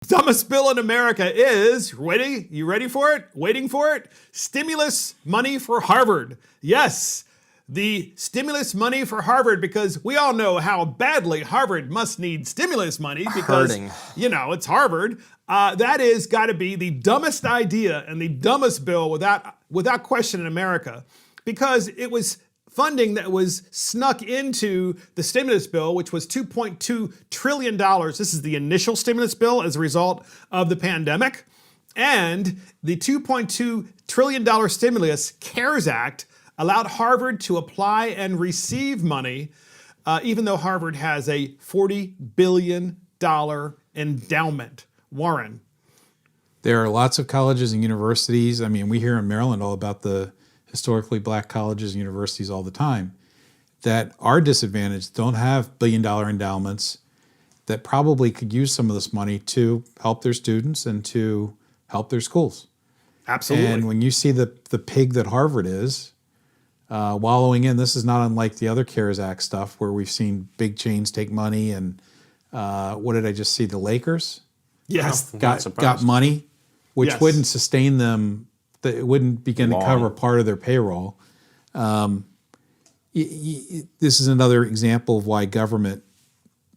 Dumbest bill in America is, ready? You ready for it? Waiting for it? Stimulus money for Harvard. Yes, the stimulus money for Harvard, because we all know how badly Harvard must need stimulus money because, it's Harvard. That is got to be the dumbest idea and the dumbest bill without question in America, because it was funding that was snuck into the stimulus bill, which was $2.2 trillion. This is the initial stimulus bill as a result of the pandemic. And the $2.2 trillion stimulus CARES Act allowed Harvard to apply and receive money, even though Harvard has a $40 billion endowment. Warren. There are lots of colleges and universities. I mean, we hear in Maryland all about the historically black colleges and universities all the time that are disadvantaged, don't have billion-dollar endowments, that probably could use some of this money to help their students and to help their schools. Absolutely. And when you see the pig that Harvard is, wallowing in, this is not unlike the other CARES Act stuff where we've seen big chains take money and what did I just see? The Lakers? Yes. Got money, which wouldn't sustain them. It wouldn't begin to cover part of their payroll. This is another example of why government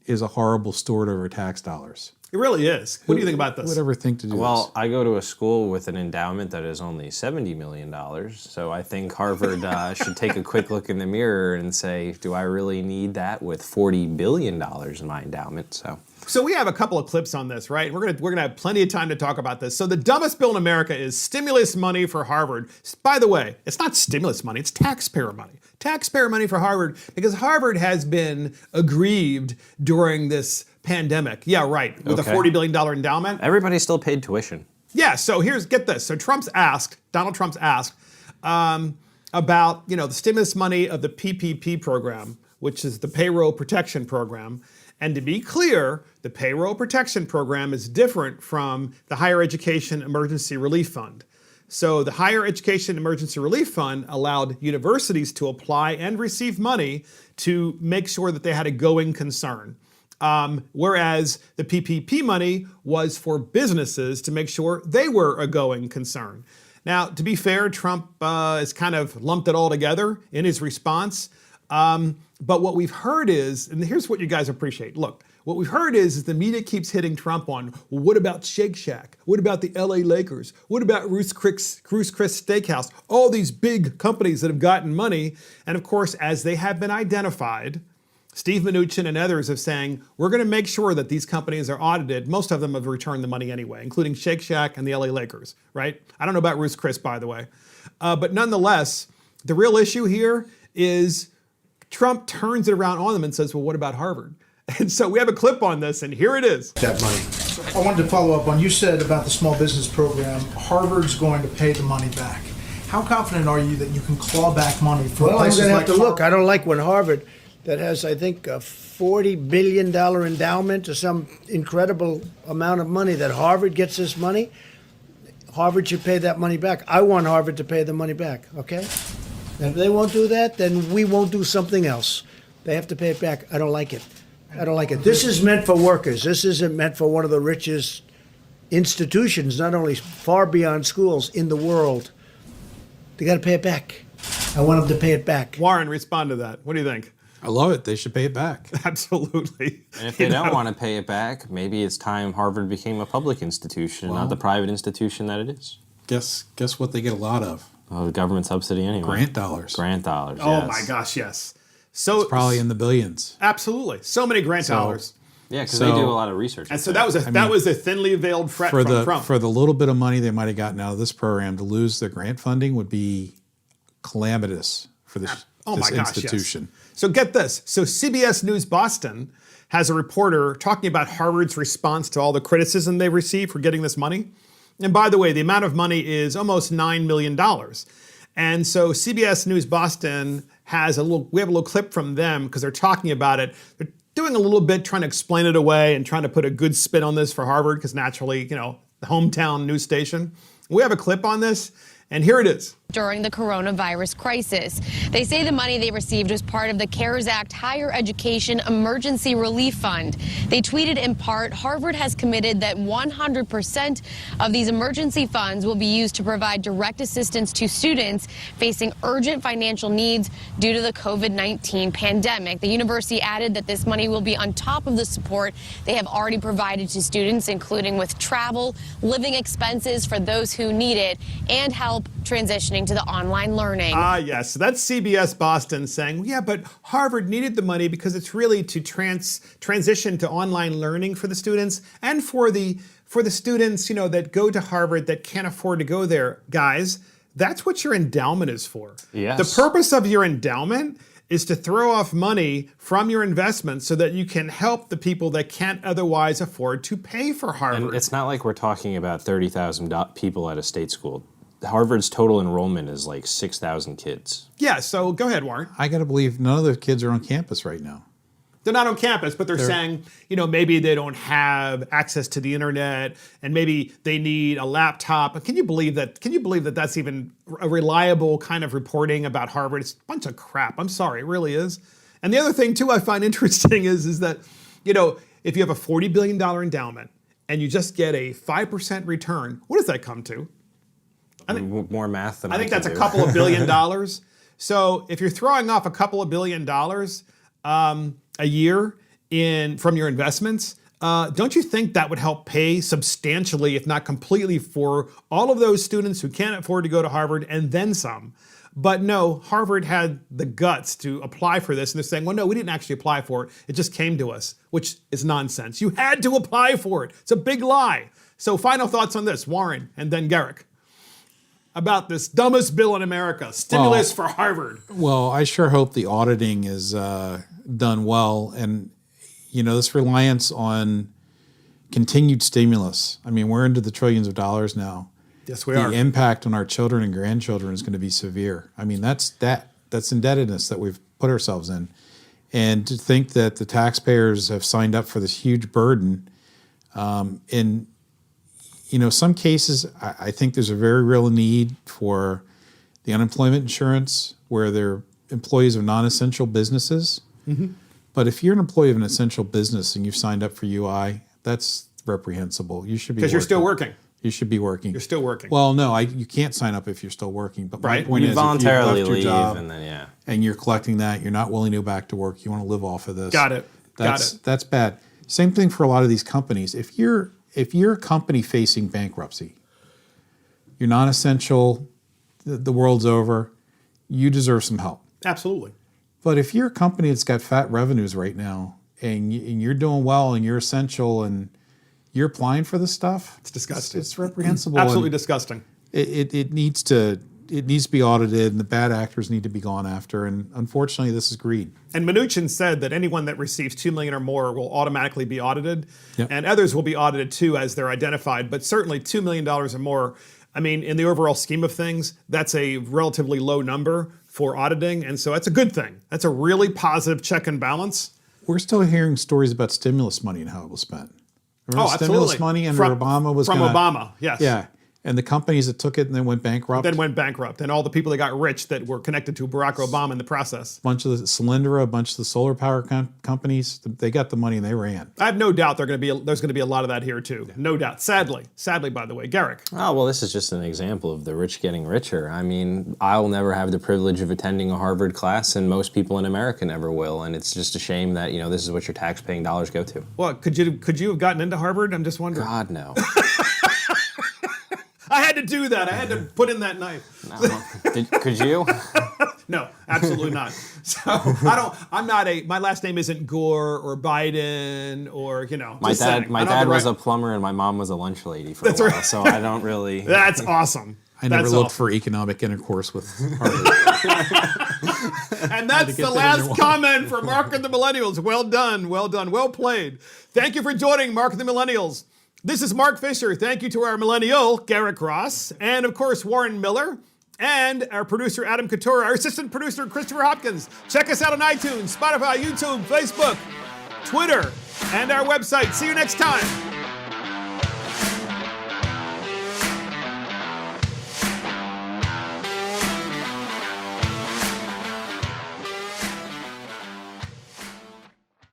is a horrible steward over tax dollars. It really is. What do you think about this? Who would ever think to do this? Well, I go to a school with an endowment that is only $70 million, so I think Harvard should take a quick look in the mirror and say, do I really need that with $40 billion in my endowment? So we have a couple of clips on this, right? We're gonna have plenty of time to talk about this. So the dumbest bill in America is stimulus money for Harvard. By the way, it's not stimulus money, it's taxpayer money. Taxpayer money for Harvard, because Harvard has been aggrieved during this pandemic. Yeah, right, with a $40 billion endowment. Everybody still paid tuition. Yeah, so get this. So Donald Trump's asked about, the stimulus money of the PPP program, which is the payroll protection program. And to be clear, the payroll protection program is different from the Higher Education Emergency Relief Fund. So the Higher Education Emergency Relief Fund allowed universities to apply and receive money to make sure that they had a going concern. Whereas the PPP money was for businesses to make sure they were a going concern. Now, to be fair, Trump has kind of lumped it all together in his response. But what we've heard is, and here's what you guys appreciate. Look, what we've heard is the media keeps hitting Trump on, well, what about Shake Shack? What about the LA Lakers? What about Ruth's Chris Steakhouse? All these big companies that have gotten money. And of course, as they have been identified, Steve Mnuchin and others are saying, we're going to make sure that these companies are audited. Most of them have returned the money anyway, including Shake Shack and the LA Lakers, right? I don't know about Ruth's Chris, by the way. But nonetheless, the real issue here is Trump turns it around on them and says, well, what about Harvard? And so we have a clip on this, and here it is. That money. I wanted to follow up on you said about the small business program, Harvard's going to pay the money back. How confident are you that you can claw back money from places like Harvard? I'm going to have to look. I don't like when Harvard, that has, I think, a $40 billion endowment or some incredible amount of money, that Harvard gets this money. Harvard should pay that money back. I want Harvard to pay the money back, okay? And if they won't do that, then we won't do something else. They have to pay it back. I don't like it. I don't like it. This is meant for workers. This isn't meant for one of the richest institutions, not only far beyond schools, in the world. They got to pay it back. I want them to pay it back. Warren, respond to that. What do you think? I love it. They should pay it back. Absolutely. And if they don't want to pay it back, maybe it's time Harvard became a public institution, not the private institution that it is. Guess what they get a lot of? Oh, the government subsidy anyway. Grant dollars. Grant dollars, Oh yes. my gosh, yes. So it's probably in the billions. Absolutely. So many grant dollars. Yeah, because they do a lot of research. And so that was a thinly veiled threat from Trump. For the little bit of money they might have gotten out of this program, to lose their grant funding would be calamitous for this, institution. Yes. So get this. So CBS News Boston has a reporter talking about Harvard's response to all the criticism they received for getting this money. And by the way, the amount of money is almost $9 million. And so CBS News Boston we have a little clip from them because they're talking about it. They're doing a little bit, trying to explain it away and trying to put a good spin on this for Harvard because naturally, the hometown news station. We have a clip on this, and here it is. During the coronavirus crisis. They say the money they received was part of the CARES Act Higher Education Emergency Relief Fund. They tweeted in part, Harvard has committed that 100% of these emergency funds will be used to provide direct assistance to students facing urgent financial needs due to the COVID-19 pandemic. The university added that this money will be on top of the support they have already provided to students, including with travel, living expenses for those who need it, and help transitioning to the online learning. Yes. So that's CBS Boston saying, yeah, but Harvard needed the money because it's really to transition to online learning for the students and for the students, that go to Harvard that can't afford to go there. Guys, that's what your endowment is for. Yes. The purpose of your endowment is to throw off money from your investments so that you can help the people that can't otherwise afford to pay for Harvard. And it's not like we're talking about 30,000 people at a state school. Harvard's total enrollment is like 6,000 kids. Yeah, so go ahead, Warren. I got to believe none of the kids are on campus right now. They're not on campus, but they're saying, maybe they don't have access to the internet and maybe they need a laptop. Can you believe that? Can you believe that that's even a reliable kind of reporting about Harvard? It's a bunch of crap. I'm sorry, it really is. And the other thing, too, I find interesting is that, if you have a $40 billion endowment and you just get a 5% return, what does that come to? More math than I think that's can a do. couple of $1 billion. So if you're throwing off a couple of $1 billion a year from your investments, don't you think that would help pay substantially, if not completely, for all of those students who can't afford to go to Harvard and then some? But no, Harvard had the guts to apply for this, and they're saying, well, no, we didn't actually apply for it. It just came to us, which is nonsense. You had to apply for it. It's a big lie. So final thoughts on this, Warren and then Garrick, about this dumbest bill in America, stimulus for Harvard. Well, I sure hope the auditing is done well. And, this reliance on continued stimulus. I mean, we're into the trillions of dollars now. Yes, we are. The impact on our children and grandchildren is going to be severe. I mean, that's indebtedness that we've put ourselves in. And to think that the taxpayers have signed up for this huge burden in some cases, I think there's a very real need for the unemployment insurance where they're employees of non-essential businesses. Mm-hmm. But if you're an employee of an essential business and you've signed up for UI, that's reprehensible. You should be, because you're still working. You should be working. You're still working. Well, no, you can't sign up if you're still working. But my Right. point You is, voluntarily if you've left your leave job and then, and you're collecting that, you're not willing to go back to work, you want to live off of this. Got it. That's bad. Same thing for a lot of these companies. If you're a company facing bankruptcy, you're non-essential, the world's over, you deserve some help. Absolutely. But if you're a company that's got fat revenues right now and you're doing well and you're essential and you're applying for this stuff, It's disgusting. It's reprehensible. Absolutely and disgusting. It needs to be audited, and the bad actors need to be gone after. And unfortunately, this is greed. And Mnuchin said that anyone that receives $2 million or more will automatically be audited, Yep. and others will be audited too as they're identified. But certainly $2 million or more, I mean, in the overall scheme of things, that's a relatively low number for auditing, and so that's a good thing. That's a really positive check and balance. We're still hearing stories about stimulus money and how it was spent. Remember Absolutely. stimulus money under Obama was from gonna, Obama, yes. Yeah. And the companies that took it and then went bankrupt. Then went bankrupt, and all the people that got rich that were connected to Barack Obama in the process. A bunch of the Solyndra, a bunch of the solar power companies, they got the money and they ran. I have no doubt there's going to be a lot of that here too. No doubt. Sadly, by the way, Garrick. Oh, well, this is just an example of the rich getting richer. I mean, I'll never have the privilege of attending a Harvard class, and most people in America never will. And it's just a shame that, this is what your tax-paying dollars go to. What, could you have gotten into Harvard? I'm just wondering. God, no. I had to do that. I had to put in that knife. No. Could you? No, absolutely not. So my last name isn't Gore or Biden or, My dad was a a plumber and my mom was a lunch lady for a while, right. so I don't really... That's awesome. I never That's looked awesome. for economic intercourse with Harvard. And that's the last comment for Mark and the Millennials. Well done, well played. Thank you for joining Mark and the Millennials. This is Mark Fisher. Thank you to our millennial, Garrick Ross, and of course, Warren Miller, and our producer, Adam Couture, our assistant producer, Christopher Hopkins. Check us out on iTunes, Spotify, YouTube, Facebook, Twitter, and our website. See you next time.